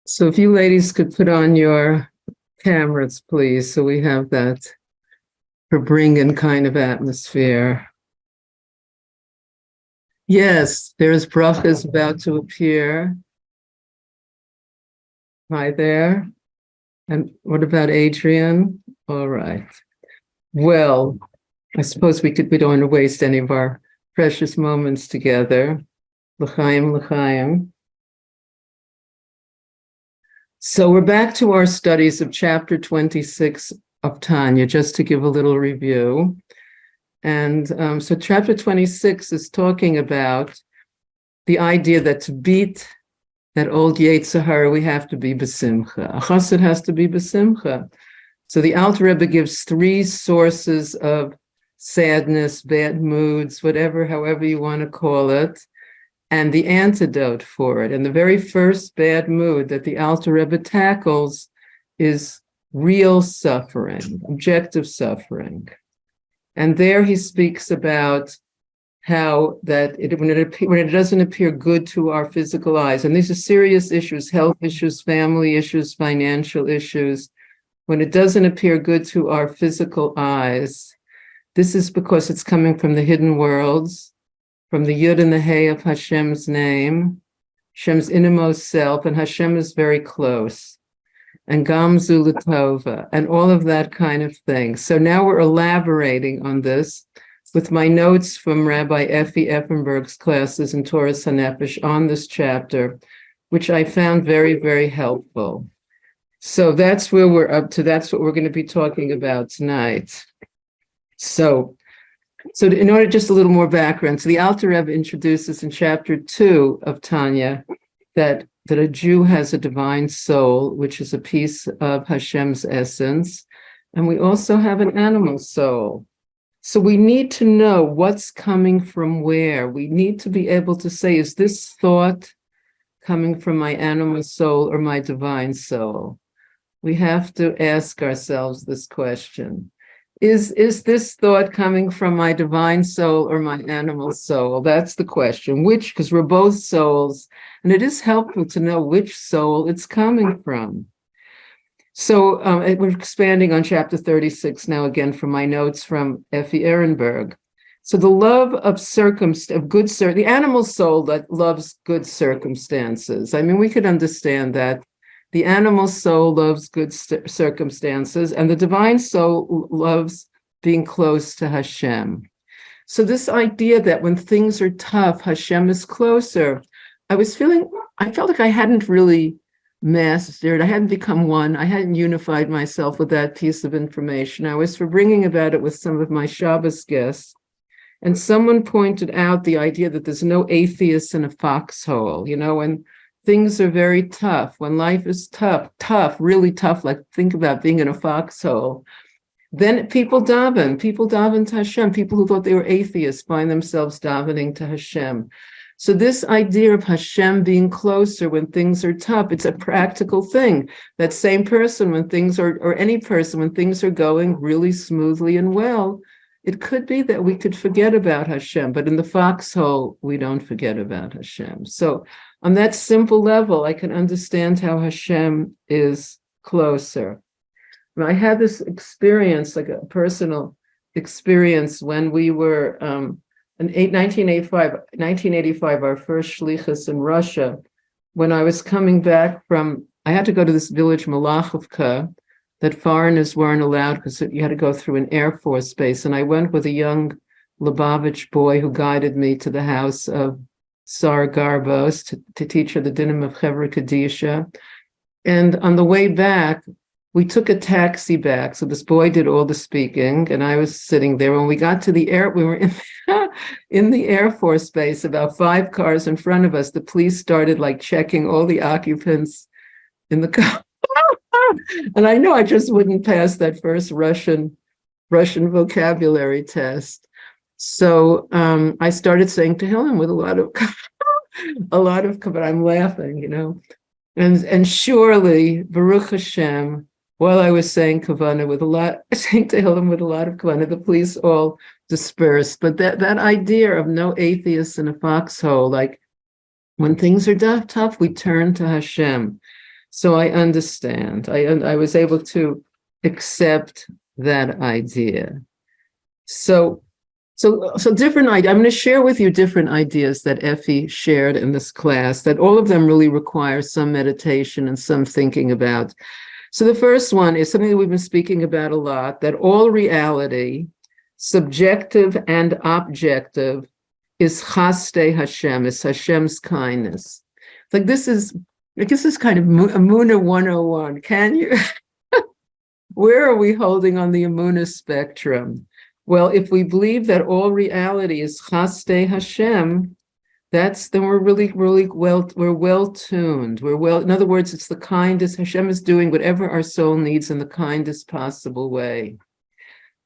So if you ladies could put on your cameras, please, so we have that Farbrengen kind of atmosphere. Yes, there's brachas about to appear. Hi there. And what about Adrian? All right. Well, I suppose we don't want to waste any of our precious moments together. L'chaim, l'chaim. So we're back to our studies of chapter 26 of Tanya, just to give a little review. And so chapter 26 is talking about the idea that to beat that old Yetzer Hara, we have to be besimcha. A chassid has to be besimcha. So the Alter Rebbe gives three sources of sadness, bad moods, however you want to call it, and the antidote for it. And the very first bad mood that the Alter Rebbe tackles is real suffering, objective suffering. And there he speaks about how that when it doesn't appear good to our physical eyes, and these are serious issues, health issues, family issues, financial issues, when it doesn't appear good to our physical eyes, this is because it's coming from the hidden worlds, from the Yud and the Hey of Hashem's name, Hashem's innermost self, and Hashem is very close, and Gamzu L'Tova, and all of that kind of thing. So now we're elaborating on this with my notes from Rabbi Effie Effenberg's classes in Torah HaNefesh on this chapter, which I found very, very helpful. So that's where we're up to. That's what we're going to be talking about tonight. So in order, just a little more background. So the Alter Rebbe introduces in chapter 2 of Tanya that a Jew has a divine soul, which is a piece of Hashem's essence. And we also have an animal soul. So we need to know what's coming from where. We need to be able to say, is this thought coming from my animal soul or my divine soul? We have to ask ourselves this question. Is this thought coming from my divine soul or my animal soul? That's the question. Which, because we're both souls, and it is helpful to know which soul it's coming from. So we're expanding on chapter 36 now again from my notes from Effie Ehrenberg. So the love of the animal soul that loves good circumstances. I mean, we could understand that. The animal soul loves good circumstances, and the divine soul loves being close to Hashem. So this idea that when things are tough, Hashem is closer, I felt like I hadn't really mastered, I hadn't become one, I hadn't unified myself with that piece of information. I was bringing about it with some of my Shabbos guests, and someone pointed out the idea that there's no atheist in a foxhole, when things are very tough, when life is tough, really tough, like think about being in a foxhole, then people daven to Hashem. People who thought they were atheists find themselves davening to Hashem. So this idea of Hashem being closer when things are tough, it's a practical thing. That same person when things are, or any person when things are going really smoothly and well, it could be that we could forget about Hashem, but in the foxhole, we don't forget about Hashem. So on that simple level, I can understand how Hashem is closer. I had this experience, like a personal experience, when we were in 1985, our first shlichus in Russia, when I was coming back I had to go to this village, Malachovka, that foreigners weren't allowed because you had to go through an Air Force base. And I went with a young Lubavitch boy who guided me to the house of Sarah Garbos to teach her the dinim of Chevra Kadisha. And on the way back, we took a taxi back. So this boy did all the speaking, and I was sitting there. When we got to we were in the Air Force Base, about 5 cars in front of us. The police started checking all the occupants in the car. And I know I just wouldn't pass that first Russian vocabulary test. So I started saying Tehillim with a lot of, but I'm laughing, and surely Baruch Hashem, while I was saying Kavanah saying Tehillim with a lot of Kavanah, the police all dispersed. But that idea of no atheists in a foxhole, like when things are tough, we turn to Hashem. So I understand. I was able to accept that idea. So different ideas. I'm going to share with you different ideas that Effie shared in this class, that all of them really require some meditation and some thinking about. So the first one is something that we've been speaking about a lot, that all reality, subjective and objective, is chaste Hashem, is Hashem's kindness. Like this is kind of Emunah 101. Can you? Where are we holding on the Emunah spectrum? Well, if we believe that all reality is chaste Hashem, then we're really well tuned. In other words, it's the kindest. Hashem is doing whatever our soul needs in the kindest possible way.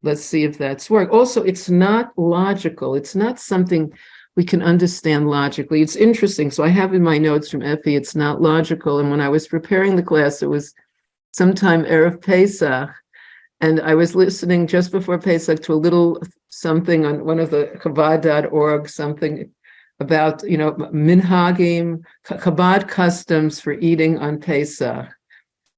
Let's see if that's work. Also, it's not logical. It's not something we can understand logically. It's interesting. So I have in my notes from Effie, it's not logical. And when I was preparing the class, it was sometime Erev Pesach, and I was listening just before Pesach to a little something on one of the Chabad.org, something about, minhagim, Chabad customs for eating on Pesach.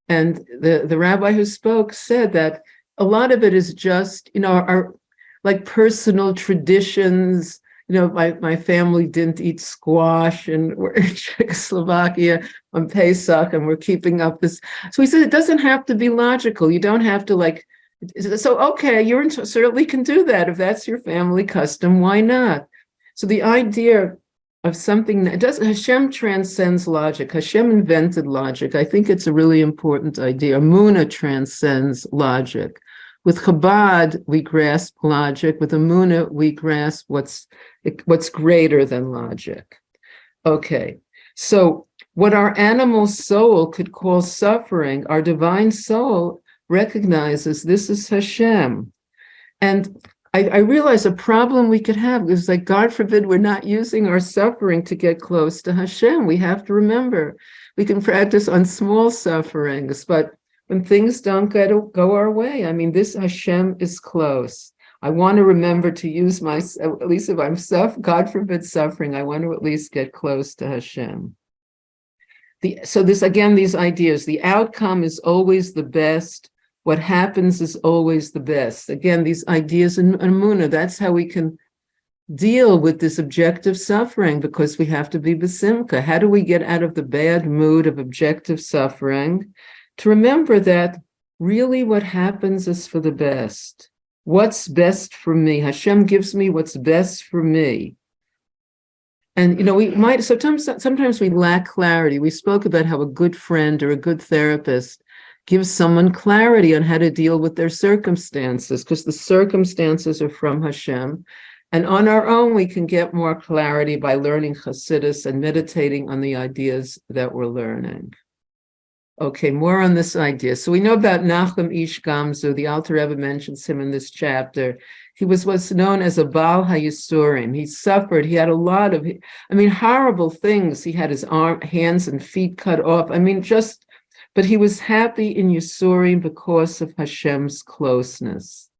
And the rabbi who spoke said that a lot of it is just, our like personal traditions. My family didn't eat squash, and we're in Czechoslovakia on Pesach, and we're keeping up this. So he said, it doesn't have to be logical. You don't have to so okay, you certainly can do that. If that's your family custom, why not? So the idea of something that Hashem transcends logic. Hashem invented logic. I think it's a really important idea. Emunah transcends logic. With Chabad, we grasp logic. With Emunah, we grasp what's greater than logic. Okay, so what our animal soul could call suffering, our divine soul recognizes this is Hashem. And I realize a problem we could have is God forbid, we're not using our suffering to get close to Hashem. We have to remember, we can practice on small sufferings, but when things don't go our way, this Hashem is close. I want to remember to use at least if I'm God forbid suffering, I want to at least get close to Hashem. These ideas, the outcome is always the best. What happens is always the best. Again, these ideas in Emunah, that's how we can deal with this objective suffering, because we have to be besimcha. How do we get out of the bad mood of objective suffering? To remember that really what happens is for the best. What's best for me? Hashem gives me what's best for me. And we might sometimes we lack clarity. We spoke about how a good friend or a good therapist gives someone clarity on how to deal with their circumstances, because the circumstances are from Hashem. And on our own, we can get more clarity by learning Chassidus and meditating on the ideas that we're learning. Okay, more on this idea. So we know about Nachum Ish Gamzu. The Alter Rebbe mentions him in this chapter. He was what's known as a Baal HaYisurim. He suffered. He had a lot of, horrible things. He had his hands and feet cut off. But he was happy in Yisurim because of Hashem's closeness.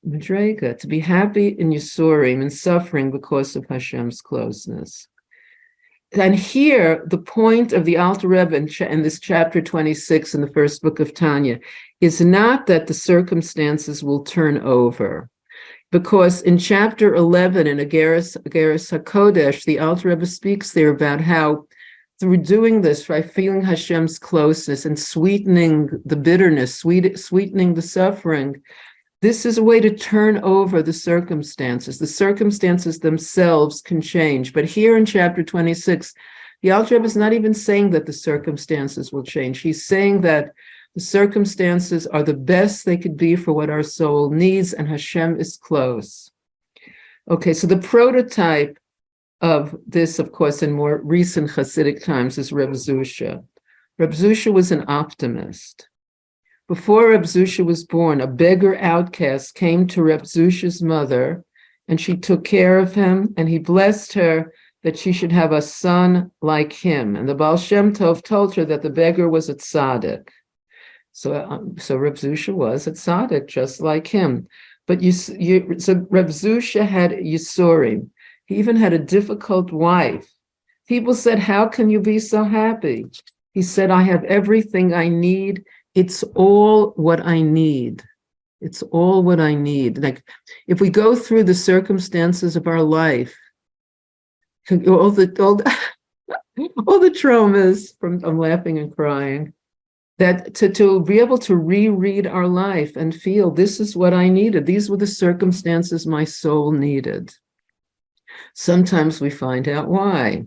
Madrega, to be happy in Yisurim and suffering because of Hashem's closeness. And here, the point of the Alter Rebbe in this chapter 26 in the first book of Tanya is not that the circumstances will turn over. Because in chapter 11 in Ageres HaKodesh, the Alter Rebbe speaks there about how through doing this, by feeling Hashem's closeness and sweetening the bitterness, sweetening the suffering, this is a way to turn over the circumstances. The circumstances themselves can change. But here in chapter 26, the Alter Rebbe is not even saying that the circumstances will change. He's saying that the circumstances are the best they could be for what our soul needs, and Hashem is close. Okay, so the prototype of this, of course, in more recent Hasidic times is Reb Zusha. Reb Zusha was an optimist. Before Reb Zusha was born, a beggar outcast came to Reb Zusha's mother, and she took care of him, and he blessed her that she should have a son like him. And the Baal Shem Tov told her that the beggar was a tzaddik. So Reb Zusha was a tzaddik, just like him. But so Reb Zusha had Yisurim. He even had a difficult wife. People said, how can you be so happy? He said, I have everything I need. It's all what I need. It's all what I need. Like, if we go through the circumstances of our life, all the all the traumas from I'm laughing and crying, that to be able to reread our life and feel this is what I needed. These were the circumstances my soul needed. Sometimes we find out why.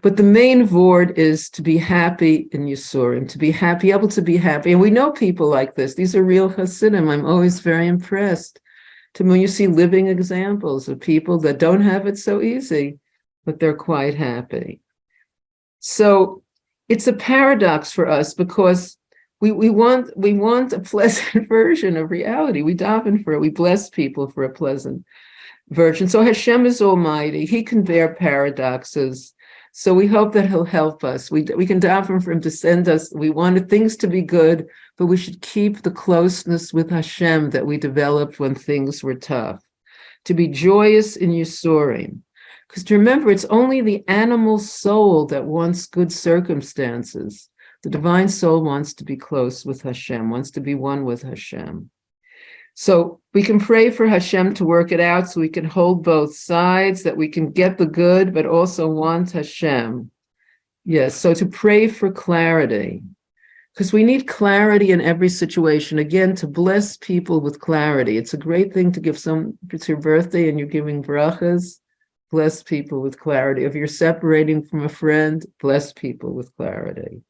But the main vort is to be happy in Yisurim, to be happy, able to be happy. And we know people like this. These are real Hasidim. I'm always very impressed when you see living examples of people that don't have it so easy, but they're quite happy. So it's a paradox for us because we want a pleasant version of reality. We daven for it. We bless people for a pleasant version. So Hashem is almighty. He can bear paradoxes. So we hope that he'll help us. We can daven for him to send us. We wanted things to be good, but we should keep the closeness with Hashem that we developed when things were tough. To be joyous in Yisurim. Because to remember, it's only the animal soul that wants good circumstances. The divine soul wants to be close with Hashem, wants to be one with Hashem. So we can pray for Hashem to work it out so we can hold both sides, that we can get the good, but also want Hashem. Yes, so to pray for clarity, because we need clarity in every situation. Again, to bless people with clarity. It's a great thing to give if it's your birthday and you're giving brachas, bless people with clarity. If you're separating from a friend, bless people with clarity.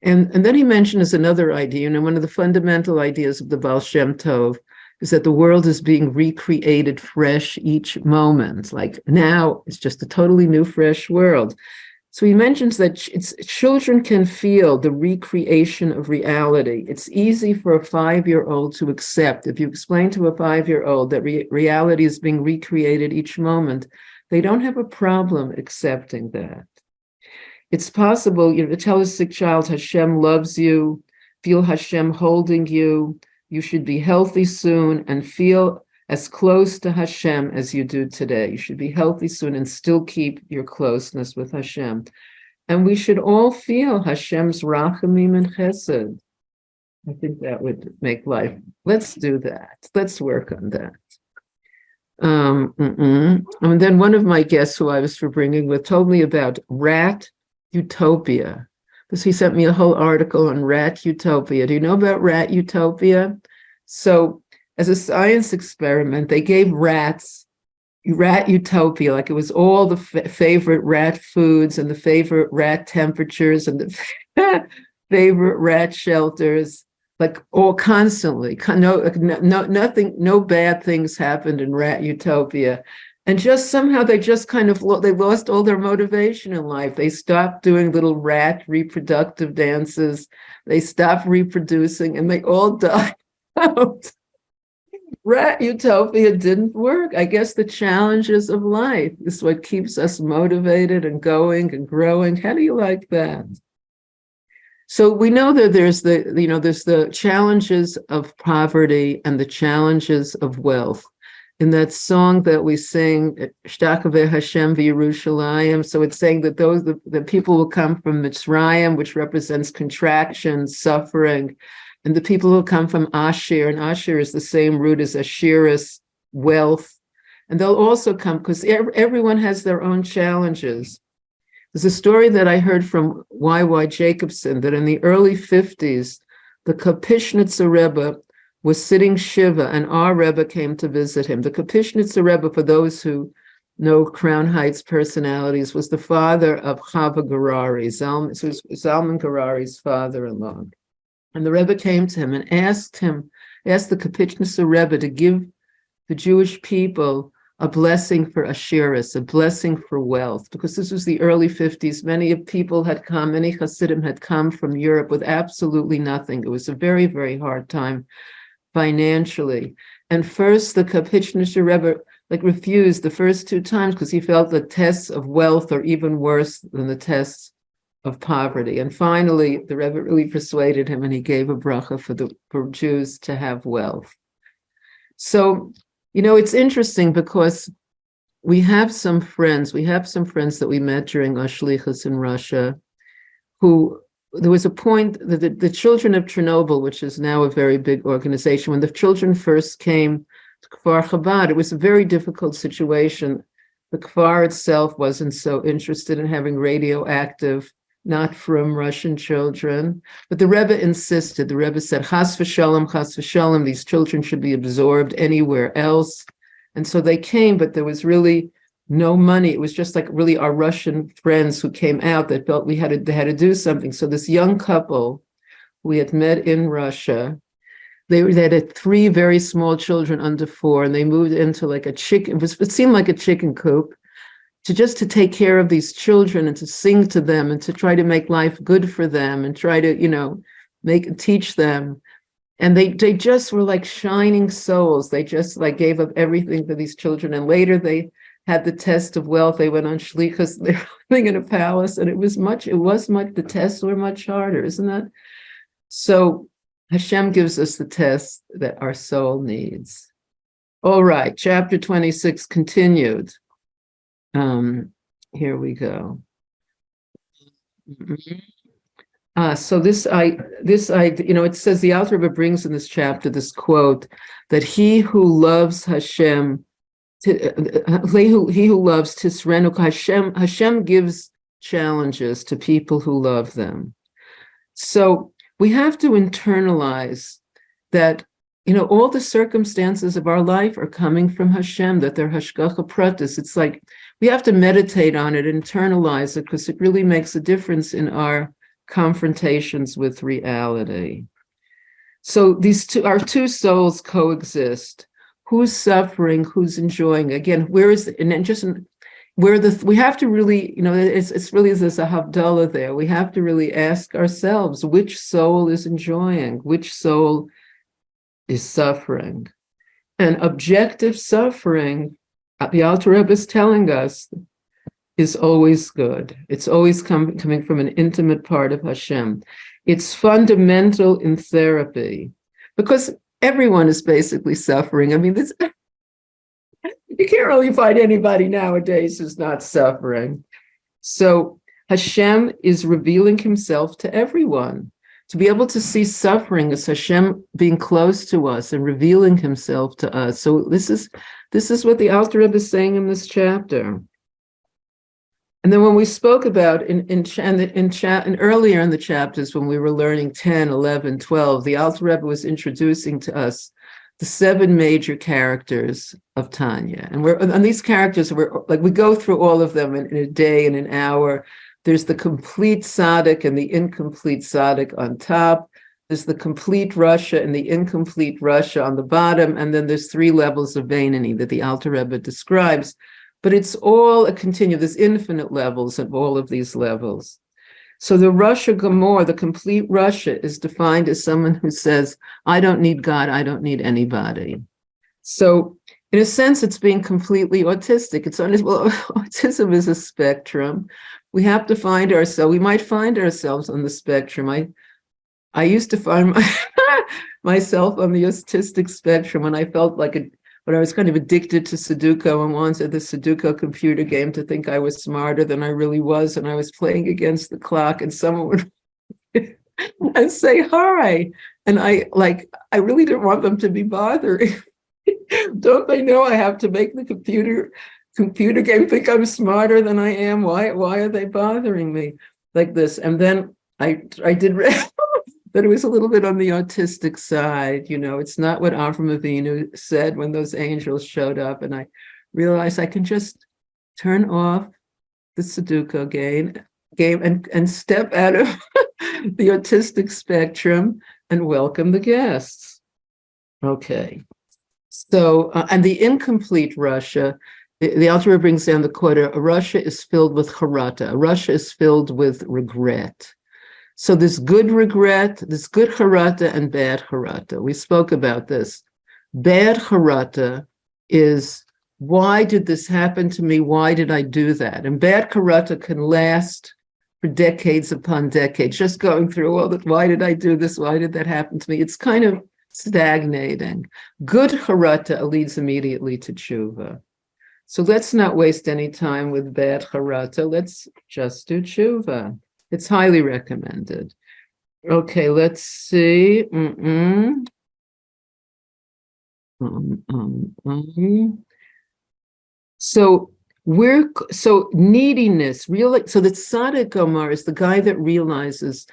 And then he mentions another idea, one of the fundamental ideas of the Baal Shem Tov is that the world is being recreated fresh each moment. Like now, it's just a totally new, fresh world. So he mentions that children can feel the recreation of reality. It's easy for a 5-year-old to accept. If you explain to a 5-year-old that reality is being recreated each moment, they don't have a problem accepting that. It's possible, to tell a sick child, Hashem loves you, feel Hashem holding you, you should be healthy soon, and feel as close to Hashem as you do today. You should be healthy soon and still keep your closeness with Hashem. And we should all feel Hashem's rachamim and chesed. I think that would make life. Let's do that. Let's work on that. And then one of my guests who I was for bringing with told me about rat utopia, because he sent me a whole article on rat utopia. Do you know about rat utopia? So as a science experiment, they gave rats rat utopia, like it was all the favorite rat foods and the favorite rat temperatures and the favorite rat shelters, like all constantly. Nothing, no bad things happened in rat utopia. And just somehow they just kind of, they lost all their motivation in life. They stopped doing little rat reproductive dances. They stopped reproducing and they all died out. Rat utopia didn't work. I guess the challenges of life is what keeps us motivated and going and growing. How do you like that? So we know that there's the challenges of poverty and the challenges of wealth. In that song that we sing, Shtakaveh Hashem v'Yerushalayim, so it's saying that the people will come from Mitzrayim, which represents contraction, suffering, and the people who come from Asher, and Asher is the same root as Asherus, wealth, and they'll also come because everyone has their own challenges. There's a story that I heard from Y.Y. Jacobson that in the early 50s, the Kapushnitzer Rebbe was sitting Shiva, and our Rebbe came to visit him. The Kapushnitzer Rebbe, for those who know Crown Heights personalities, was the father of Chava Garari, Zalman Garari's father-in-law. And the Rebbe came to him and asked the Kapushnitzer Rebbe to give the Jewish people a blessing for Asherus, a blessing for wealth, because this was the early 50s. Many Hasidim had come from Europe with absolutely nothing. It was a very, very hard time financially. And first, the Kapushnitzer Rebbe refused the first 2 times because he felt the tests of wealth are even worse than the tests of poverty. And finally, the Rebbe really persuaded him, and he gave a bracha for Jews to have wealth. So, it's interesting because we have some friends that we met during our shlichus in Russia who there was a point that the children of Chernobyl, which is now a very big organization, when the children first came to Kfar Chabad, it was a very difficult situation. The Kfar itself wasn't so interested in having radioactive, not from Russian children, but the Rebbe insisted. The Rebbe said, chas v'shalom, these children should be absorbed anywhere else. And so they came, but there was really no money. It was just like really our Russian friends who came out that felt they had to do something. So this young couple we had met in Russia, they had 3 very small children under 4, and they moved into like a chicken, it seemed like a chicken coop, to take care of these children and to sing to them and to try to make life good for them and try to, teach them. And they just were like shining souls. They just like gave up everything for these children. And later they had the test of wealth. They went on shlichus. They were living in a palace, and the tests were much harder, isn't that? So Hashem gives us the test that our soul needs. All right, chapter 26 continued. Here we go. So it says, the Alter Rebbe brings in this chapter this quote that he who loves Hashem, he who loves Tisrenu, Hashem gives challenges to people who love them. So we have to internalize that, all the circumstances of our life are coming from Hashem, that they're hashgacha pratis. It's like we have to meditate on it, internalize it, because it really makes a difference in our confrontations with reality. So our two souls coexist. Who's suffering? Who's enjoying? Again, we have to really, it's really, there's a havdalah there. We have to really ask ourselves, which soul is enjoying? Which soul is suffering? And objective suffering, the Alter Rebbe is telling us, is always good. It's always coming from an intimate part of Hashem. It's fundamental in therapy, because everyone is basically suffering. I mean, you can't really find anybody nowadays who's not suffering. So Hashem is revealing himself to everyone. To be able to see suffering is Hashem being close to us and revealing himself to us. So this is what the Alter Rebbe is saying in this chapter. And then when we spoke about earlier in the chapters, when we were learning 10, 11, 12, the Alter Rebbe was introducing to us the 7 major characters of Tanya. And these characters, we go through all of them in a day, in an hour. There's the complete tzaddik and the incomplete tzaddik on top. There's the complete Russia and the incomplete Russia on the bottom. And then there's 3 levels of Beinoni that the Alter Rebbe describes. But it's all a continuum. There's infinite levels of all of these levels. So the Russia Gamor, the complete Russia, is defined as someone who says, I don't need God, I don't need anybody. So in a sense, it's being completely autistic. Autism is a spectrum. We have to find ourselves, we might find ourselves on the spectrum. I used to find myself on the autistic spectrum when I felt like when I was kind of addicted to Sudoku and wanted the Sudoku computer game to think I was smarter than I really was, and I was playing against the clock, and someone would and say hi, and I really didn't want them to be bothering. Don't they know I have to make the computer game think I'm smarter than I am? Why are they bothering me like this? And then I did that it was a little bit on the autistic side. It's not what Avram Avinu said when those angels showed up. And I realized I can just turn off the Sudoku game and step out of the autistic spectrum and welcome the guests. Okay. So, and the incomplete Russia, the Alter Rebbe brings down the quote, Russia is filled with charata. Russia is filled with regret. So there's good regret, there's good charata and bad charata. We spoke about this. Bad charata is, why did this happen to me? Why did I do that? And bad charata can last for decades upon decades, just going through all that. Why did I do this? Why did that happen to me? It's kind of stagnating. Good charata leads immediately to tshuva. So let's not waste any time with bad charata. Let's just do tshuva. It's highly recommended. Okay, let's see. So neediness, so the Tzaddik Omar is the guy that realizes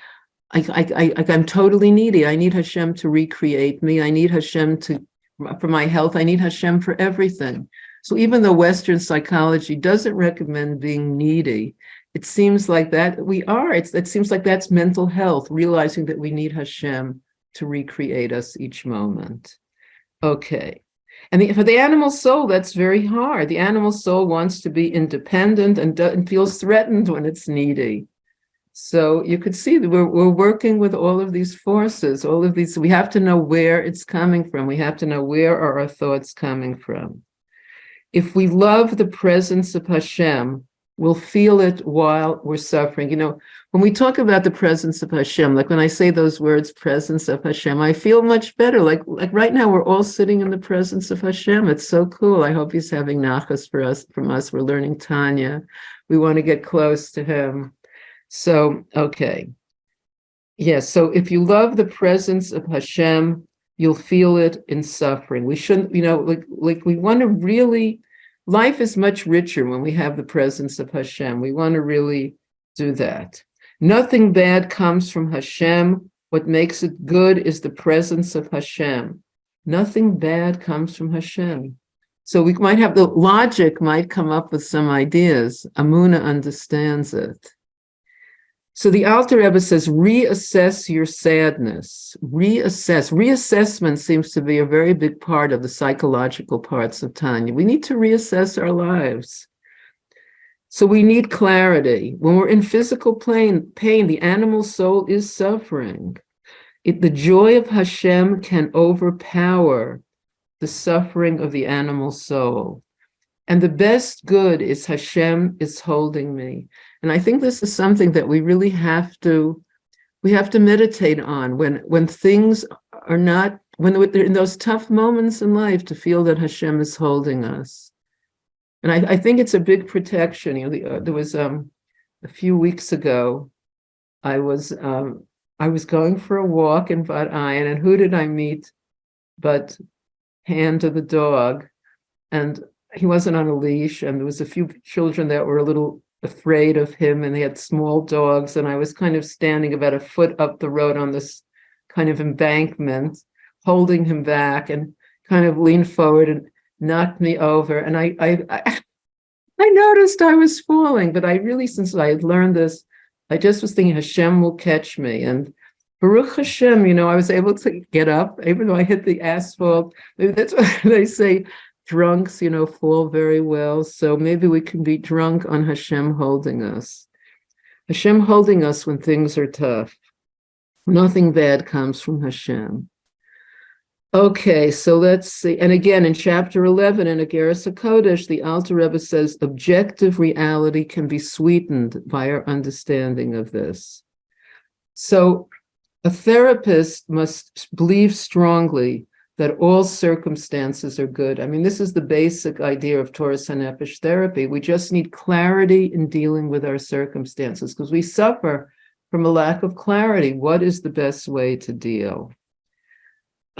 I'm totally needy. I need Hashem to recreate me. I need Hashem for my health. I need Hashem for everything. So even though Western psychology doesn't recommend being needy, it seems like that we are. It seems like that's mental health, realizing that we need Hashem to recreate us each moment. Okay. And for the animal soul, that's very hard. The animal soul wants to be independent and feels threatened when it's needy. So you could see that we're working with all of these forces, all of these. We have to know where it's coming from. We have to know where are our thoughts coming from. If we love the presence of Hashem, we'll feel it while we're suffering. You know, when we talk about the presence of Hashem, like when I say those words, presence of Hashem, I feel much better. Like right now, we're all sitting in the presence of Hashem. It's so cool. I hope he's having nachas from us. We're learning Tanya. We want to get close to him. So, okay. Yes, so if you love the presence of Hashem, you'll feel it in suffering. We shouldn't, like we want to really, life is much richer when we have the presence of Hashem. We want to really do that. Nothing bad comes from Hashem. What makes it good is the presence of Hashem. Nothing bad comes from Hashem. So we might have the logic might come up with some ideas. Amuna understands it. So the Alter Rebbe says, reassess your sadness. Reassessment seems to be a very big part of the psychological parts of Tanya. We need to reassess our lives. So we need clarity. When we're in physical pain, the animal soul is suffering. The joy of Hashem can overpower the suffering of the animal soul. And the best good is Hashem is holding me. And I think this is something that we really have to meditate on when things are not, when we're in those tough moments in life, to feel that Hashem is holding us. And I think it's a big protection. There was a few weeks ago, I was going for a walk in Bad Ayin, and who did I meet but Hand of the dog? And he wasn't on a leash, and there was a few children that were a little afraid of him, and they had small dogs, and I was kind of standing about a foot up the road on this kind of embankment, holding him back, and kind of leaned forward and knocked me over. And I noticed I was falling, but I really, since I had learned this, I just was thinking Hashem will catch me. And Baruch Hashem, I was able to get up, even though I hit the asphalt. Maybe that's what they say. Drunks, fall very well. So maybe we can be drunk on Hashem holding us. Hashem holding us when things are tough. Nothing bad comes from Hashem. Okay, so let's see. And again, in chapter 11 in Ageres HaKodesh, the Alter Rebbe says, objective reality can be sweetened by our understanding of this. So a therapist must believe strongly that all circumstances are good. I mean, this is the basic idea of Torah HaNefesh therapy. We just need clarity in dealing with our circumstances because we suffer from a lack of clarity. What is the best way to deal?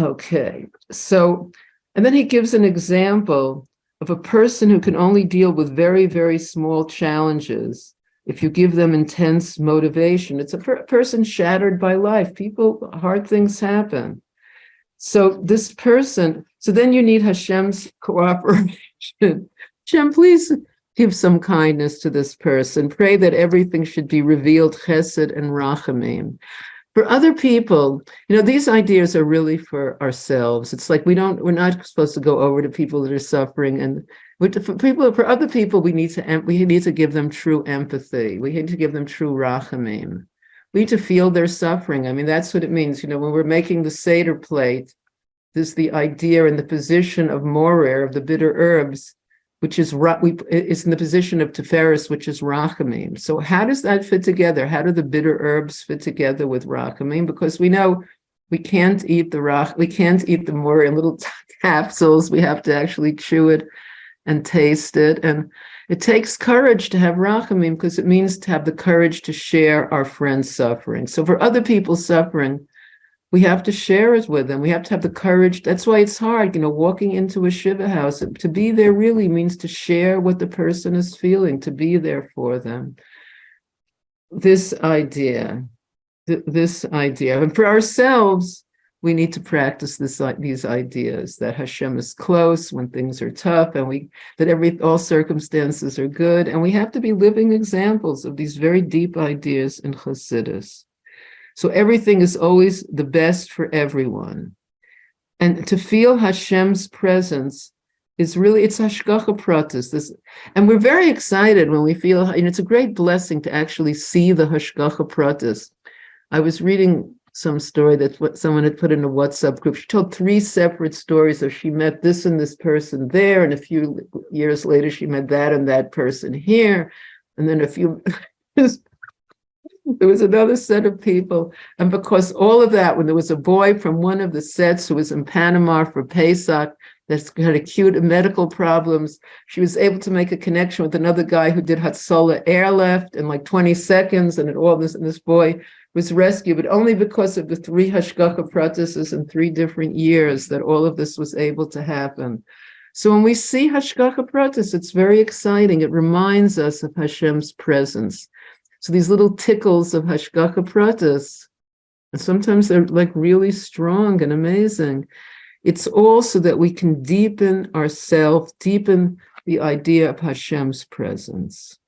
Okay, so, and then he gives an example of a person who can only deal with very, very small challenges if you give them intense motivation. It's a person shattered by life. Hard things happen. So this person, so then you need Hashem's cooperation. Hashem, please give some kindness to this person. Pray that everything should be revealed, chesed and rachamim. For other people, these ideas are really for ourselves. It's like we're not supposed to go over to people that are suffering. And for other people, we need to give them true empathy. We need to give them true rachamim. We need to feel their suffering. I mean, that's what it means. When we're making the Seder plate, there's the idea in the position of morer, of the bitter herbs, which is in the position of Tiferes, which is rachamim. So how does that fit together? How do the bitter herbs fit together with rachamim? Because we know we can't eat the morer in little capsules. We have to actually chew it and taste it. And It takes courage to have rachamim because it means to have the courage to share our friends' suffering. So for other people's suffering, we have to share it with them. We have to have the courage. That's why it's hard, walking into a shiva house. To be there really means to share what the person is feeling, to be there for them. This idea. And for ourselves, we need to practice these ideas that Hashem is close when things are tough, and that all circumstances are good, and we have to be living examples of these very deep ideas in Chassidus. So everything is always the best for everyone, and to feel Hashem's presence is really, it's hashgacha pratis. And we're very excited when we feel, it's a great blessing to actually see the hashgacha pratis. I was reading some story that someone had put in a WhatsApp group. She told 3 separate stories of she met this and this person there, and a few years later she met that and that person here, and then there was another set of people. And because all of that, when there was a boy from one of the sets who was in Panama for Pesach that had acute medical problems, she was able to make a connection with another guy who did Hatzolah airlift in like 20 seconds, and this boy was rescued, but only because of the 3 hashgacha practices in 3 different years that all of this was able to happen. So when we see hashgacha practice, it's very exciting. It reminds us of Hashem's presence. So these little tickles of hashgacha practice, and sometimes they're like really strong and amazing. It's also that we can deepen ourselves, deepen the idea of Hashem's presence.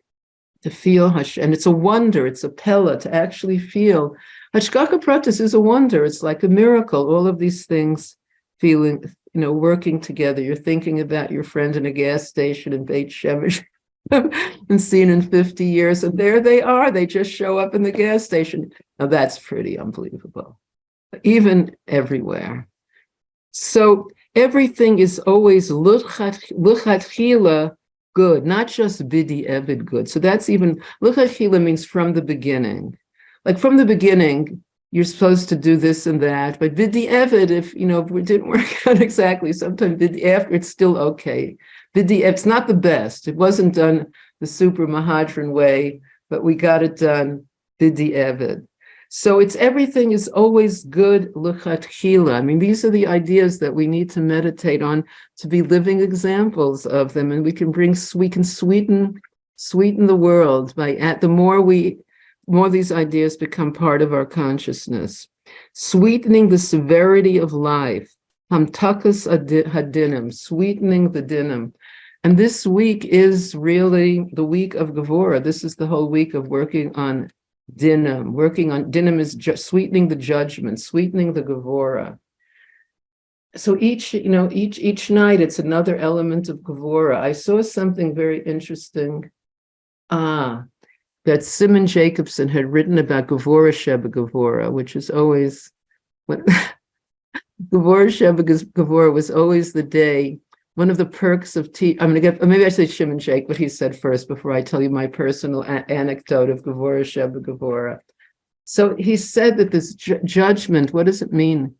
To feel Hashem, and it's a wonder, it's a pella to actually feel. Hashgacha pratis is a wonder, it's like a miracle, all of these things feeling, working together. You're thinking about your friend in a gas station in Beit Shemesh and seen in 50 years, and there they are, they just show up in the gas station. Now that's pretty unbelievable, even everywhere. So everything is always luchatchila, good, not just bidi evid good. So that's even, luchatchila means from the beginning. Like from the beginning, you're supposed to do this and that, but bidi evid, if it didn't work out exactly, sometimes bidi after, it's still okay. Bidi, it's not the best. It wasn't done the super Mahadran way, but we got it done bidi evid. So everything is always good l'chatchila. I mean, these are the ideas that we need to meditate on to be living examples of them, and we can sweeten the world the more these ideas become part of our consciousness. Sweetening the severity of life, hamtakas hadinim, sweetening the dinim. And this week is really the week of Gevurah. This is the whole week of working on dinim. Working on dinim is sweetening the judgment, sweetening the Gevurah. So each night it's another element of Gevurah. I saw something very interesting. That Simon Jacobson had written about Gevurah Sheba Gevurah, which is always when Gevurah Sheba Gevurah was always the day. One of the perks of maybe I say Shimon Jake, what he said first before I tell you my personal anecdote of Gevurah Sheba Gevurah. So he said that this judgment, what does it mean?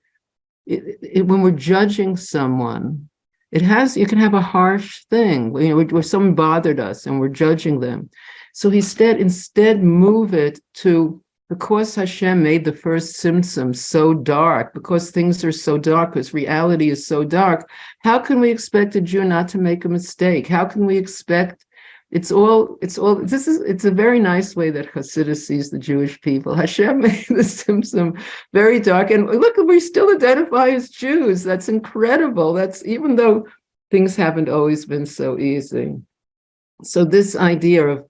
When we're judging someone, you can have a harsh thing, where someone bothered us and we're judging them. So instead move it to, because Hashem made the first symptoms so dark, because things are so dark, because reality is so dark, how can we expect a Jew not to make a mistake? How can we expect, it's a very nice way that Hasidus sees the Jewish people. Hashem made the symptom very dark, and look, we still identify as Jews. That's incredible. That's even though things haven't always been so easy. So this idea of,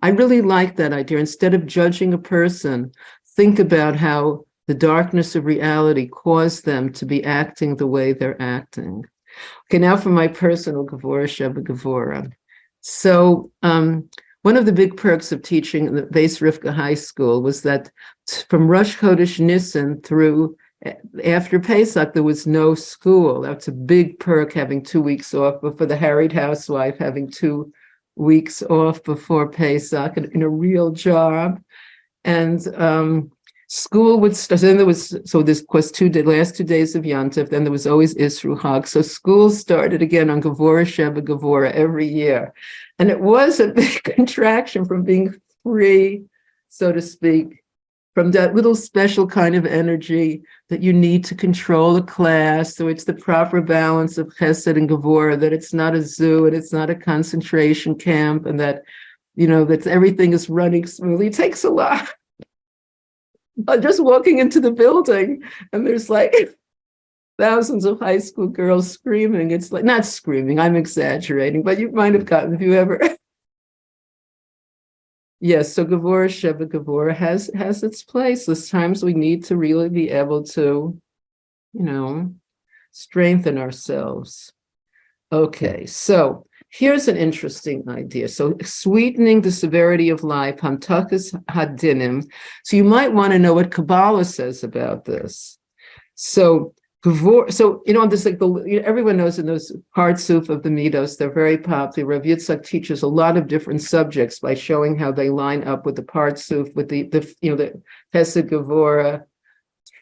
I really like that idea. Instead of judging a person, think about how the darkness of reality caused them to be acting the way they're acting. Okay, now for my personal Gevurah Sheba Gevurah. So one of the big perks of teaching in the Beis Rivka High School was that from Rosh Chodesh Nisan through after Pesach, there was no school. That's a big perk, having 2 weeks off, but for the harried housewife, having 2 weeks off before Pesach in a real job. And School would start, then there was, so this was last 2 days of Yontif, then there was always Isru Hag. So school started again on Gevura Sheba Gevura every year. And it was a big contraction from being free, so to speak, from that little special kind of energy that you need to control a class. So it's the proper balance of Chesed and Gevura, that it's not a zoo and it's not a concentration camp, and that, that everything is running smoothly. It takes a lot. Just walking into the building and there's like thousands of high school girls screaming. It's like, not screaming, I'm exaggerating, but you might have gotten, if you ever. Yes, so Gevura Sheba Gevura has its place. There's times we need to really be able to, strengthen ourselves. Okay, so here's an interesting idea. So sweetening the severity of life, hamtakas hadinim. So you might want to know what Kabbalah says about this. So this everyone knows in those Partsuf of the Midos, they're very popular. Rav Yitzchak teaches a lot of different subjects by showing how they line up with the Partsuf, with the Hesed Gevura,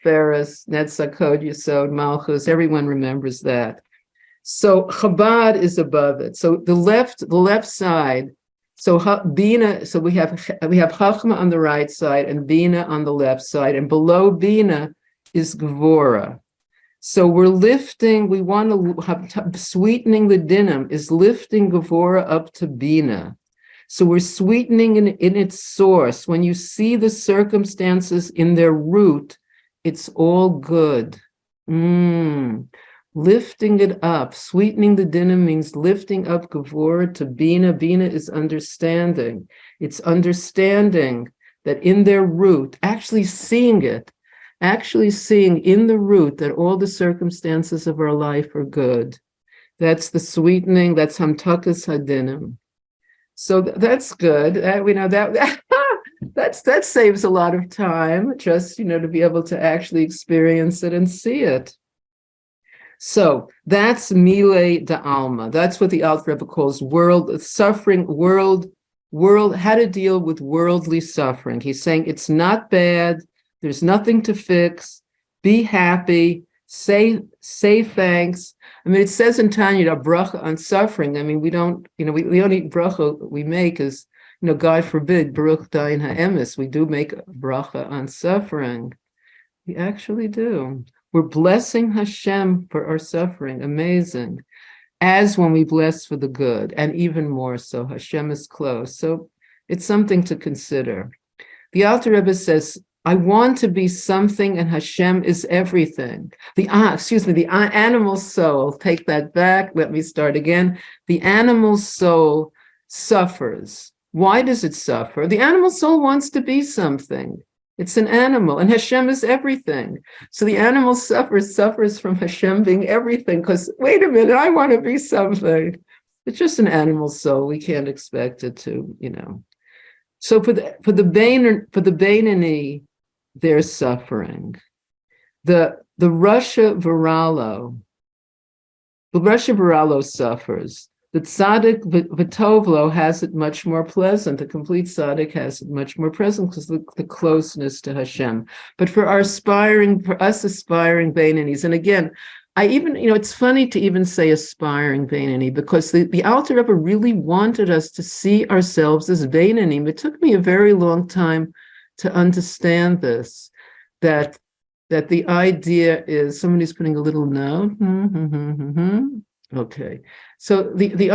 Feres, Netzach, Kod Yesod, Malchus. Everyone remembers that. So Chabad is above it. So the left side. So Bina. So we have Chachma on the right side and Bina on the left side, and below Bina is Gevura. So we're lifting. We want to sweetening the dinim is lifting Gevura up to Bina. So we're sweetening in its source. When you see the circumstances in their root, it's all good. Lifting it up, sweetening the dinim means lifting up Gevura to Bina. Bina is understanding. It's understanding that in their root, actually seeing in the root that all the circumstances of our life are good. That's the sweetening, that's hamtakas hadinim. So that's good. We know that that saves a lot of time, just, to be able to actually experience it and see it. So that's Mile de Alma. That's what the Alter Rebbe calls world, how to deal with worldly suffering. He's saying it's not bad. There's nothing to fix. Be happy. Say thanks. I mean, it says in Tanya, a bracha on suffering. I mean, we don't, the only bracha we make is, God forbid, Baruch Dayan Ha'emes. We do make a bracha on suffering. We actually do. We're blessing Hashem for our suffering. Amazing. As when we bless for the good, and even more so, Hashem is close. So it's something to consider. The Alter Rebbe says, I want to be something, and Hashem is everything. The animal soul, take that back. Let me start again. The animal soul suffers. Why does it suffer? The animal soul wants to be something. It's an animal, and Hashem is everything. So the animal suffers from Hashem being everything, because, wait a minute, I want to be something. It's just an animal soul. We can't expect it to, So for the Beinoni, they're suffering. The Rasha Viralo suffers. The tzaddik v'tovlo has it much more pleasant. The complete tzaddik has it much more pleasant because of the closeness to Hashem. But for us aspiring Beinonis, and again, I even, it's funny to even say aspiring Beinoni, because the Alter Rebbe really wanted us to see ourselves as Beinonim. It took me a very long time to understand this, that the idea is, somebody's putting a little note. Okay, so the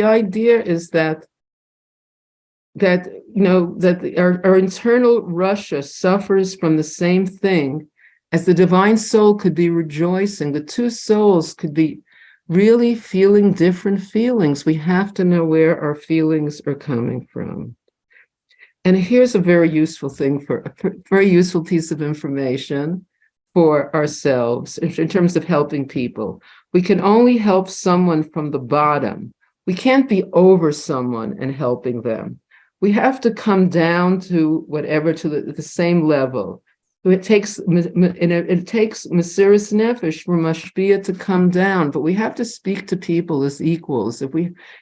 idea is that our internal Russia suffers from the same thing as the divine soul could be rejoicing. The two souls could be really feeling different feelings. We have to know where our feelings are coming from. And here's a very useful piece of information for ourselves in terms of helping people. We can only help someone from the bottom. We can't be over someone and helping them. We have to come down to the same level. It takes Mesiras Nefesh for Mashpia to come down, but we have to speak to people as equals.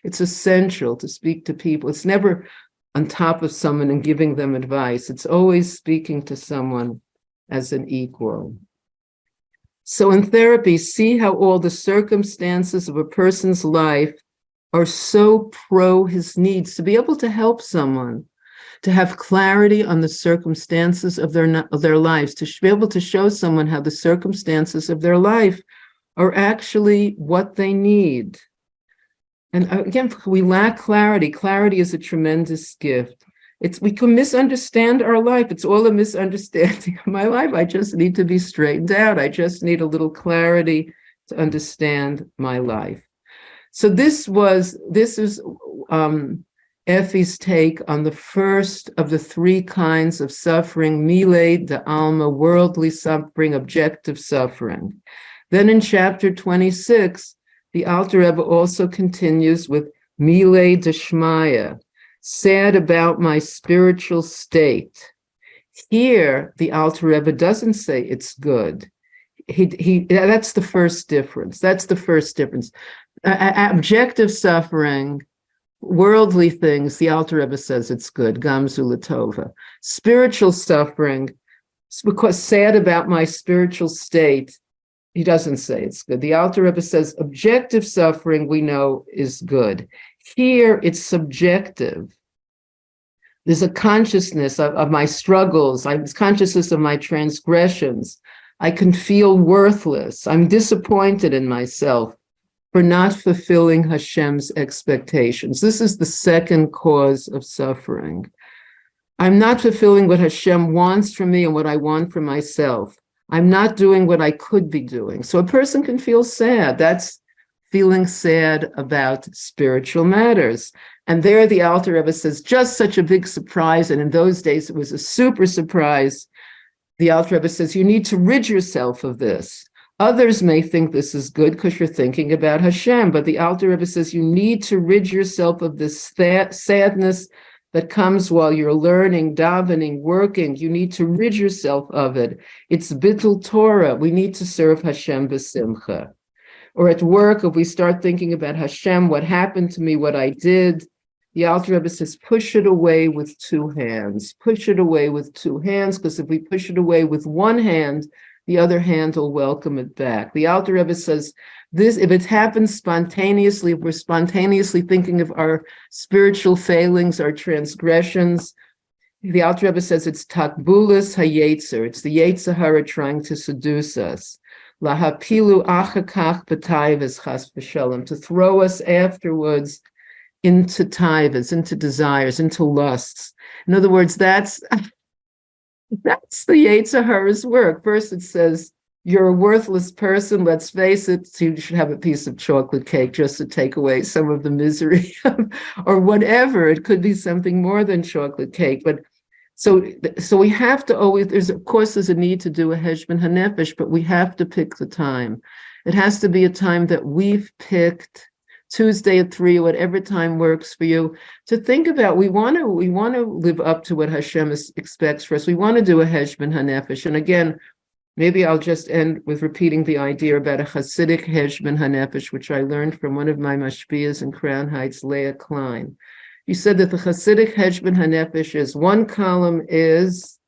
It's essential to speak to people. It's never on top of someone and giving them advice. It's always speaking to someone as an equal. So in therapy, see how all the circumstances of a person's life are so pro his needs, to be able to help someone, to have clarity on the circumstances of their lives, to be able to show someone how the circumstances of their life are actually what they need. And again, we lack clarity. Clarity is a tremendous gift. We can misunderstand our life. It's all a misunderstanding of my life. I just need to be straightened out. I just need a little clarity to understand my life. So this is Effie's take on the first of the three kinds of suffering: milei de alma, worldly suffering, objective suffering. Then in chapter 26, the Alter Rebbe also continues with milei de shmaya, sad about my spiritual state. Here, the Alter Rebbe doesn't say it's good. That's the first difference. That's the first difference. Objective suffering, worldly things, the Alter Rebbe says it's good, gamzu latova. Spiritual suffering, because sad about my spiritual state, he doesn't say it's good. The Alter Rebbe says objective suffering we know is good. Here it's subjective. There's a consciousness of my struggles. I'm consciousness of my transgressions. I can feel worthless. I'm disappointed in myself for not fulfilling Hashem's expectations. This is the second cause of suffering. I'm not fulfilling what Hashem wants from me and what I want for myself. I'm not doing what I could be doing. So a person can feel sad. That's feeling sad about spiritual matters. And there the Alter Rebbe says, just such a big surprise. And in those days, it was a super surprise. The Alter Rebbe says, you need to rid yourself of this. Others may think this is good because you're thinking about Hashem. But the Alter Rebbe says, you need to rid yourself of this sadness that comes while you're learning, davening, working. You need to rid yourself of it. It's bittul Torah. We need to serve Hashem b'simcha. Or at work, if we start thinking about Hashem, what happened to me, what I did, the Alter Rebbe says, push it away with two hands. Push it away with two hands, because if we push it away with one hand, the other hand will welcome it back. The Alter Rebbe says, this, if it happens spontaneously, if we're spontaneously thinking of our spiritual failings, our transgressions, the Alter Rebbe says it's takbulas hayetzer, it's the Yetzer Hara trying to seduce us. Lahapilu achakach b'taivas chas v'shalom, to throw us afterwards into taivas, into desires, into lusts. In other words, that's the Yetzer Hara's work. First it says, you're a worthless person, let's face it, so you should have a piece of chocolate cake just to take away some of the misery, or whatever. It could be something more than chocolate cake. But so we have to always, there's a need to do a heshbon hanefesh, but we have to pick the time. It has to be a time that we've picked, Tuesday at 3, whatever time works for you, to think about. We want to live up to what Hashem expects for us. We want to do a heshbon hanefesh. And again, maybe I'll just end with repeating the idea about a Hasidic heshbon hanefesh, which I learned from one of my mashpiyas in Crown Heights, Leah Klein. You said that the Hasidic heshbon hanefesh is, one column is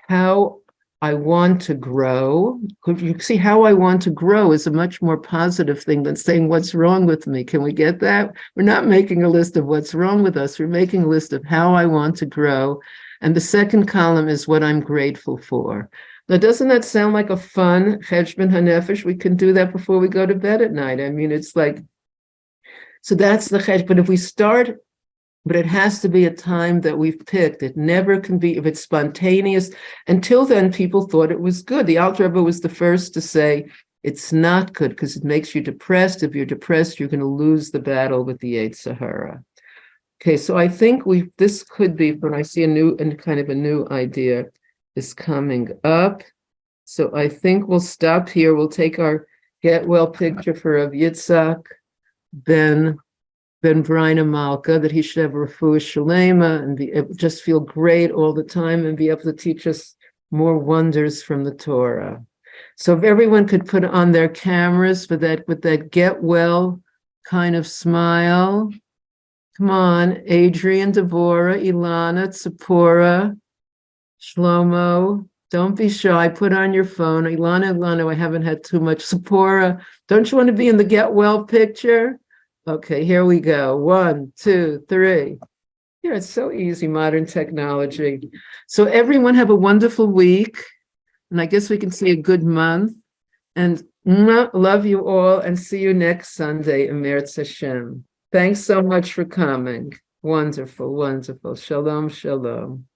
how I want to grow. You see, how I want to grow is a much more positive thing than saying what's wrong with me. Can we get that? We're not making a list of what's wrong with us. We're making a list of how I want to grow. And the second column is what I'm grateful for. Now, doesn't that sound like a fun heshbon hanefesh? We can do that before we go to bed at night. I mean, it's like, so that's the chesh. But if we start, but it has to be a time that we've picked. It never can be, if it's spontaneous. Until then, people thought it was good. The Alter Rebbe was the first to say it's not good because it makes you depressed. If you're depressed, you're going to lose the battle with the Yetzer Hara. Okay, so I think this could be, when I see a new idea is coming up. So I think we'll stop here. We'll take our get well picture for Rav Yitzhak Ben Brina Malka, that he should have a refuah shalema and just feel great all the time and be able to teach us more wonders from the Torah. So if everyone could put on their cameras with that get well kind of smile. Come on, Adrian, Devorah, Ilana, Tzipora, Shlomo, Don't be shy. Put on your phone. Ilana, I haven't had too much. Sephora, don't you want to be in the get well picture? Okay, here we go. 1, 2, 3. Yeah, it's so easy, modern technology. So everyone have a wonderful week. And I guess we can see a good month. And love you all and see you next Sunday, Emeretz Hashem. Thanks so much for coming. Wonderful, wonderful. Shalom, shalom.